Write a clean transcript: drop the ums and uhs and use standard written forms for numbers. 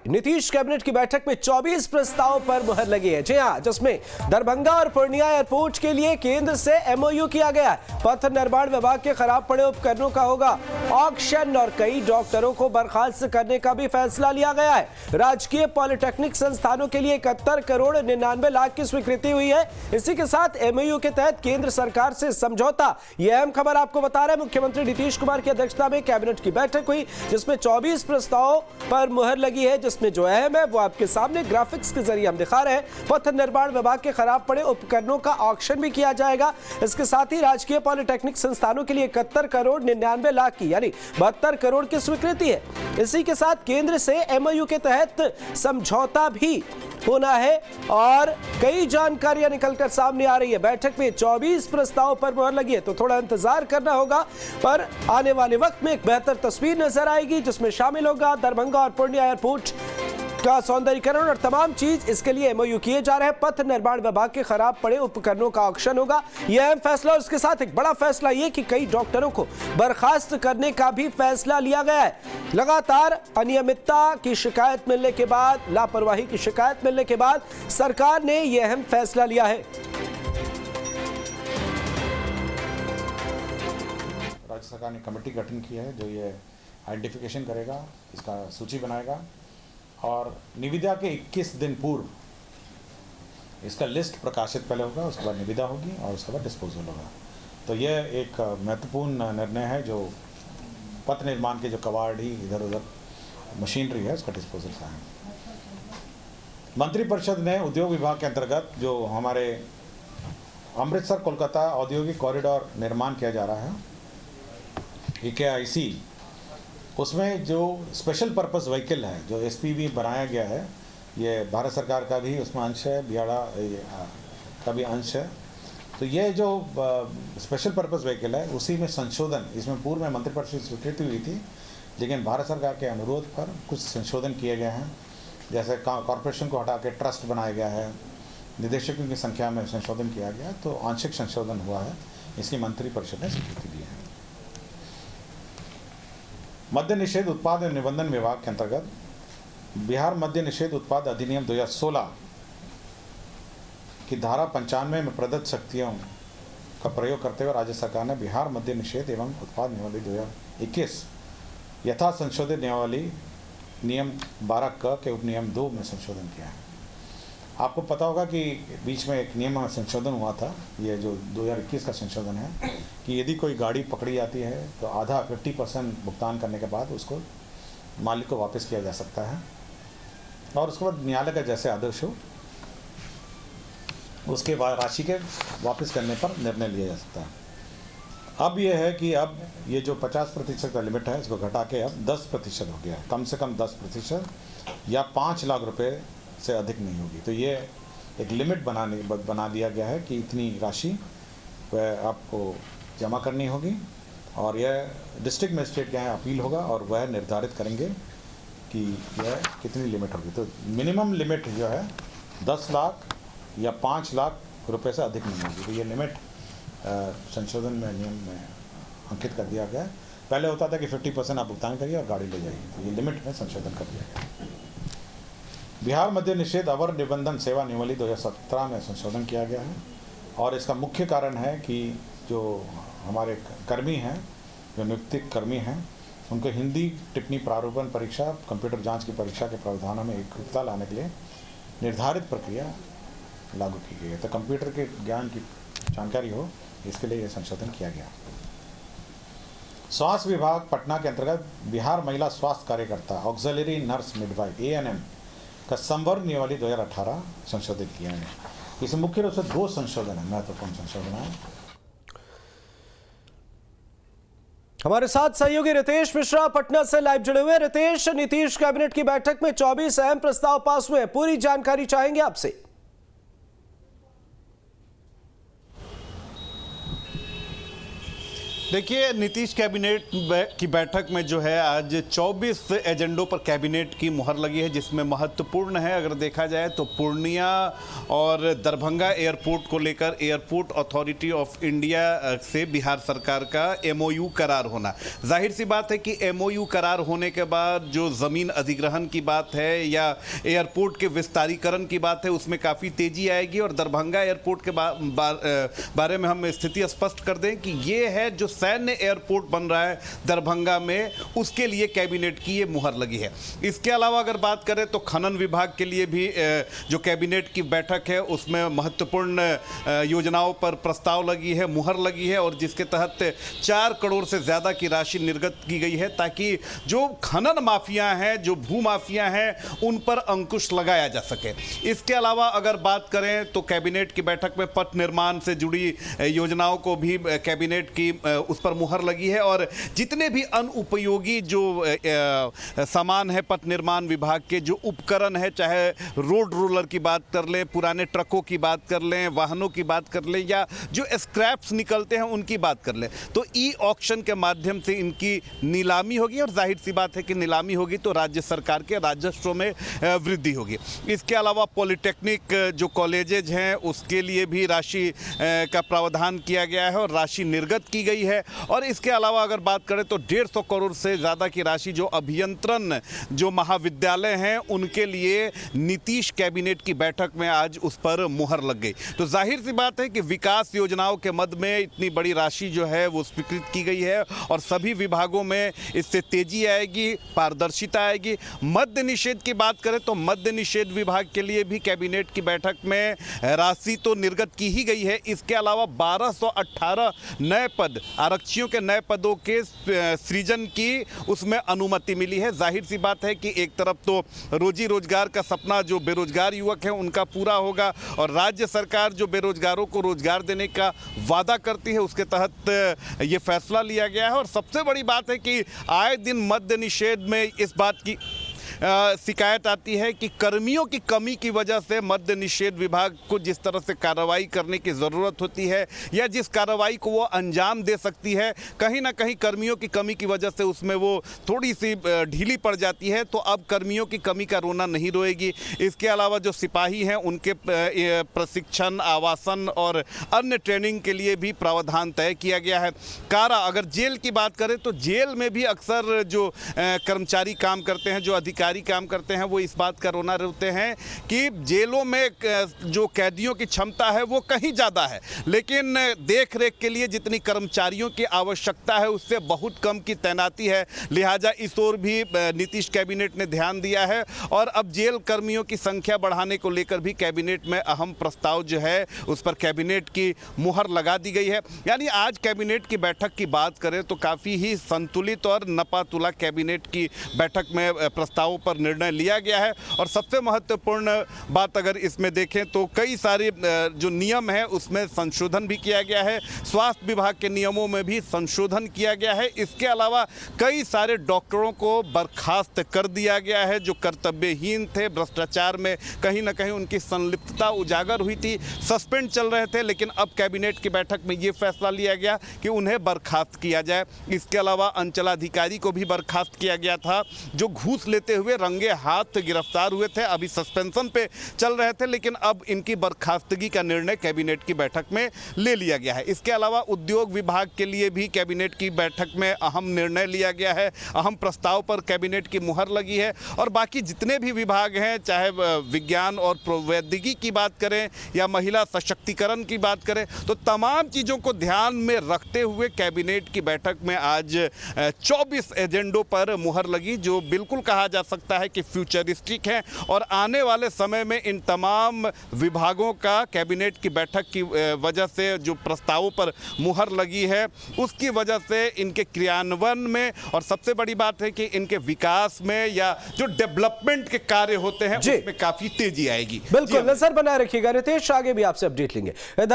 Nitish cabinet की बैठक में 24 प्रस्तावों पर मुहर लगी है। जी हां, जिसमें दरभंगा और पूर्णिया एयरपोर्ट के लिए केंद्र से एमओयू किया गया है। पथ निर्माण विभाग के खराब पड़े उपकरणों का होगा ऑक्शन और कई डॉक्टरों को बर्खास्त करने का भी फैसला लिया गया है। राजकीय पॉलिटेक्निक संस्थानों के लिए 71 करोड़ 99 लाख की स्वीकृति हुई है। इसी के साथ एमओयू के तहत केंद्र सरकार से समझौता। यह अहम खबर आपको बता रहे हैं। मुख्यमंत्री नीतीश कुमार की अध्यक्षता में कैबिनेट की बैठक हुई, जिसमें 24 प्रस्तावों पर मुहर लगी है, जिसमें जो अहम है वो आपके सामने ग्राफिक्स के जरिए हम दिखा रहे हैं। पथ निर्माण विभाग के खराब पड़े उपकरणों का ऑक्शन भी किया जाएगा। इसके साथ ही राजकीय पॉलिटेक्निक संस्थानों के लिए 71 करोड़ 99 लाख की यानी 72 करोड़ की स्वीकृति है। इसी के साथ केंद्र से एमओयू के तहत समझौता भी होना है और कई जानकारियां निकलकर सामने आ रही है। बैठक में 24 प्रस्तावों पर मुहर लगी है, तो थोड़ा इंतजार करना होगा, पर आने वाले वक्त में एक बेहतर तस्वीर नजर आएगी, जिसमें शामिल होगा दरभंगा और पूर्णिया एयरपोर्ट का सौंदर्यीकरण और तमाम चीज। इसके लिए एमओयू किए जा रहे हैं। पथ निर्माण विभाग के खराब पड़े उपकरणों का ऑक्शन होगा। यह अहम फैसला, और इसके साथ एक बड़ा फैसला यह कि कई डॉक्टरों को बर्खास्त करने का भी फैसला लिया गया है। लगातार अनियमितता की शिकायत मिलने के बाद, लापरवाही की शिकायत मिलने के बाद सरकार ने यह अहम फैसला लिया है। राज्य सरकार ने कमेटी गठन की है जो ये आइडेंटिफिकेशन करेगा, इसका सूची बनाएगा और निविदा के 21 दिन पूर्व इसका लिस्ट प्रकाशित पहले होगा, उसके बाद निविदा होगी और उसके बाद डिस्पोजल होगा। तो यह एक महत्वपूर्ण निर्णय है जो पथ निर्माण के जो कवाड़ी इधर उधर मशीनरी है उसका डिस्पोजल का है। मंत्रिपरिषद ने उद्योग विभाग के अंतर्गत जो हमारे अमृतसर कोलकाता औद्योगिक कॉरिडोर निर्माण किया जा रहा है AKIC, उसमें जो स्पेशल पर्पस व्हीकल है जो SPV बनाया गया है, ये भारत सरकार का भी उसमें अंश है, बिहाड़ा का भी अंश है। तो ये जो स्पेशल पर्पस व्हीकल है उसी में संशोधन, इसमें पूर्व में मंत्रिपरिषद स्वीकृति हुई थी, लेकिन भारत सरकार के अनुरोध पर कुछ संशोधन किए गए हैं। जैसे कॉरपोरेशन को हटा के ट्रस्ट बनाया गया है, निदेशकों की संख्या में संशोधन किया गया, तो आंशिक संशोधन हुआ है, इसकी मंत्रिपरिषद ने स्वीकृति दी है। मद्य निषेध उत्पाद एवं निबंधन विभाग के अंतर्गत बिहार मद्य निषेध उत्पाद अधिनियम 2016 की धारा 95 में प्रदत्त शक्तियों का प्रयोग करते हुए राज्य सरकार ने बिहार मद्य निषेध एवं उत्पाद नियमावली 2021 यथा संशोधित नियमावली नियम 12 क के उपनियम 2 में संशोधन किया है। आपको पता होगा कि बीच में एक नियम संशोधन हुआ था, ये जो 2021 का संशोधन है, कि यदि कोई गाड़ी पकड़ी जाती है तो आधा 50% भुगतान करने के बाद उसको मालिक को वापस किया जा सकता है और उसके बाद न्यायालय का जैसे आदेश हो उसके बाद राशि के वापस करने पर निर्णय लिया जा सकता है। अब यह है कि अब ये जो 50% का लिमिट है इसको घटा के अब 10% हो गया है, कम से कम 10% या 5 लाख रुपए से अधिक नहीं होगी। तो ये एक लिमिट बना दिया गया है कि इतनी राशि वह आपको जमा करनी होगी और यह डिस्ट्रिक्ट मजिस्ट्रेट के यहाँ अपील होगा और वह निर्धारित करेंगे कि यह कितनी लिमिट होगी। तो मिनिमम लिमिट जो है 10 लाख या 5 लाख रुपए से अधिक नहीं होगी। तो ये लिमिट संशोधन में नियम में अंकित कर दिया गया है। पहले होता था कि 50% आप भुगतान करिए और गाड़ी ले जाइए, तो ये लिमिट में संशोधन कर दिया गया। बिहार मद्य निषेध अवर निबंधन सेवा नियमावली 2017 में संशोधन किया गया है और इसका मुख्य कारण है कि जो हमारे कर्मी हैं, जो नियुक्ति कर्मी हैं, उनको हिंदी टिप्पणी प्रारूपण परीक्षा, कंप्यूटर जांच की परीक्षा के प्रावधानों में एकरूपता लाने के लिए निर्धारित प्रक्रिया लागू की गई है। तो कंप्यूटर के ज्ञान की जानकारी हो, इसके लिए यह संशोधन किया गया। स्वास्थ्य विभाग पटना के अंतर्गत बिहार महिला स्वास्थ्य कार्यकर्ता ऑक्सिलरी नर्स मिडवाइफ ANM का संवर्ग नियमावली 2018 संशोधित किया है। इसमें मुख्य रूप से 2 संशोधन है, महत्वपूर्ण संशोधन है। हमारे साथ सहयोगी रितेश मिश्रा पटना से लाइव जुड़े हुए। रितेश, नीतीश कैबिनेट की बैठक में 24 अहम प्रस्ताव पास हुए हैं, पूरी जानकारी चाहेंगे आपसे। देखिए, नीतीश कैबिनेट की बैठक में जो है आज 24 एजेंडों पर कैबिनेट की मुहर लगी है, जिसमें महत्वपूर्ण है अगर देखा जाए तो पूर्णिया और दरभंगा एयरपोर्ट को लेकर एयरपोर्ट अथॉरिटी ऑफ इंडिया से बिहार सरकार का एमओयू करार होना। जाहिर सी बात है कि एमओयू करार होने के बाद जो ज़मीन अधिग्रहण की बात है या एयरपोर्ट के विस्तारीकरण की बात है उसमें काफ़ी तेज़ी आएगी। और दरभंगा एयरपोर्ट के बारे में हम स्थिति स्पष्ट कर दें कि ये है जो सैन्य एयरपोर्ट बन रहा है दरभंगा में, उसके लिए कैबिनेट की ये मुहर लगी है। इसके अलावा अगर बात करें तो खनन विभाग के लिए भी जो कैबिनेट की बैठक है उसमें महत्वपूर्ण योजनाओं पर प्रस्ताव लगी है, मुहर लगी है, और जिसके तहत 4 करोड़ से ज़्यादा की राशि निर्गत की गई है ताकि जो खनन माफिया हैं, जो भू माफिया हैं, उन पर अंकुश लगाया जा सके। इसके अलावा अगर बात करें तो कैबिनेट की बैठक में पथ निर्माण से जुड़ी योजनाओं को भी कैबिनेट की उस पर मुहर लगी है, और जितने भी अनुपयोगी जो सामान है पथ निर्माण विभाग के, जो उपकरण है, चाहे रोड रोलर की बात कर लें, पुराने ट्रकों की बात कर लें, वाहनों की बात कर लें, या जो स्क्रैप्स निकलते हैं उनकी बात कर लें, तो ई ऑक्शन के माध्यम से इनकी नीलामी होगी। और जाहिर सी बात है कि नीलामी होगी तो राज्य सरकार के राजस्व में वृद्धि होगी। इसके अलावा पॉलिटेक्निक जो कॉलेजेज हैं उसके लिए भी राशि का प्रावधान किया गया है और राशि निर्गत की गई है। और इसके अलावा अगर बात करें तो 150 करोड़ से ज़्यादा की राशि जो अभियंत्रण जो महाविद्यालय हैं उनके लिए नीतीश कैबिनेट की बैठक में आज उस पर मुहर लग गई। तो जाहिर सी बात है कि विकास योजनाओं के मद में इतनी बड़ी राशि जो है वो स्वीकृत की गई है और सभी विभागों में इससे तेजी आएगी, पारदर्शिता आएगी। मद्य निषेध की बात करें तो मद्य निषेध विभाग के लिए भी कैबिनेट की बैठक में राशि तो निर्गत की ही गई है। इसके अलावा 1218 नए पद, आरक्षियों के नए पदों के सृजन की उसमें अनुमति मिली है। जाहिर सी बात है कि एक तरफ तो रोजी रोजगार का सपना जो बेरोजगार युवक हैं उनका पूरा होगा, और राज्य सरकार जो बेरोजगारों को रोजगार देने का वादा करती है उसके तहत ये फैसला लिया गया है। और सबसे बड़ी बात है कि आए दिन मद्य निषेध में इस बात की शिकायत आती है कि कर्मियों की कमी की वजह से मद्य निषेध विभाग को जिस तरह से कार्रवाई करने की ज़रूरत होती है या जिस कार्रवाई को वो अंजाम दे सकती है, कहीं ना कहीं कर्मियों की कमी की वजह से उसमें वो थोड़ी सी ढीली पड़ जाती है। तो अब कर्मियों की कमी का रोना नहीं रोएगी। इसके अलावा जो सिपाही हैं उनके प्रशिक्षण, आवासन और अन्य ट्रेनिंग के लिए भी प्रावधान तय किया गया है। कारा, अगर जेल की बात करें तो जेल में भी अक्सर जो कर्मचारी काम करते हैं, जो अधिकारी काम करते हैं, वो इस बात का रोना रोते हैं कि जेलों में जो कैदियों की क्षमता है वो कहीं ज़्यादा है, लेकिन देख रेख के लिए जितनी कर्मचारियों की आवश्यकता है उससे बहुत कम की तैनाती है। लिहाजा इस ओर भी नीतीश कैबिनेट ने ध्यान दिया है और अब जेल कर्मियों की संख्या बढ़ाने को लेकर भी कैबिनेट में अहम प्रस्ताव जो है उस पर कैबिनेट की मुहर लगा दी गई है। यानी आज कैबिनेट की बैठक की बात करें तो काफ़ी ही संतुलित और नपातुला कैबिनेट की बैठक में प्रस्ताव पर निर्णय लिया गया है। और सबसे महत्वपूर्ण बात अगर इसमें देखें तो कई सारे जो नियम है उसमें संशोधन भी किया गया है। स्वास्थ्य विभाग के नियमों में भी संशोधन किया गया है। इसके अलावा कई सारे डॉक्टरों को बर्खास्त कर दिया गया है जो कर्तव्यहीन थे, भ्रष्टाचार में कहीं ना कहीं उनकी संलिप्तता उजागर हुई थी, सस्पेंड चल रहे थे, लेकिन अब कैबिनेट की बैठक में ये फैसला लिया गया कि उन्हें बर्खास्त किया जाए। इसके अलावा अंचलाधिकारी को भी बर्खास्त किया गया था जो घूस लेते हुए रंगे हाथ गिरफ्तार हुए थे, अभी सस्पेंशन पे चल रहे थे, लेकिन अब इनकी बर्खास्तगी का निर्णय कैबिनेट की बैठक में ले लिया गया है। इसके अलावा उद्योग विभाग के लिए भी कैबिनेट की बैठक में अहम निर्णय लिया गया है, अहम प्रस्ताव पर कैबिनेट की मुहर लगी है। और बाकी जितने भी विभाग हैं, चाहे विज्ञान और प्रौद्योगिकी की बात करें या महिला सशक्तिकरण की बात करें, तो तमाम चीज़ों को ध्यान में रखते हुए कैबिनेट की बैठक में आज 24 एजेंडों पर मुहर लगी, जो बिल्कुल कहा जा सकता है कि फ्यूचरिस्टिक है। और आने वाले समय में इन तमाम विभागों का कैबिनेट की बैठक की वजह से जो प्रस्तावों पर मुहर लगी है उसकी वजह से इनके क्रियान्वयन में और सबसे बड़ी बात है कि इनके विकास में या जो डेवलपमेंट के कार्य होते हैं उसमें काफी तेजी आएगी। बिल्कुल नजर बनाए रखिएगा। रितेश, आगे भी आपसे अपडेट लेंगे।